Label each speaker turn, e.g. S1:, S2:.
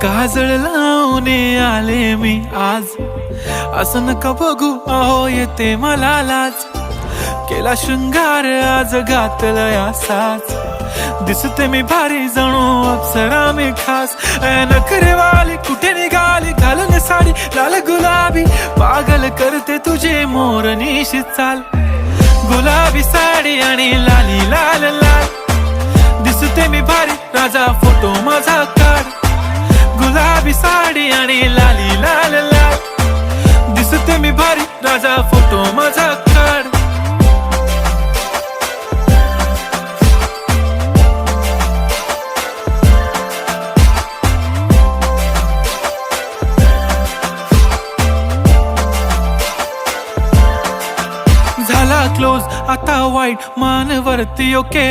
S1: काजळ लावून आले मी आज, असं नका बघू अहो येते मला लाज. केला शृंगार आज घातलाय असाच, दिसते मी भारी जणू अप्सरा मी खास. नखरेवाली कुठे निघाली घालून साडी लाल गुलाबी, पागल करते तुझे मोरनीशी चाल. गुलाबी साडी आणि लाली लाल लाल, दिसते मी भारी राजा फोटो माझा काढ. गुलाबी साडी आणि लाली लाल लाल, दिसते मी भारी राजा फोटो माझा काढ. झाला क्लोज आता वाईट मान वरती ओके.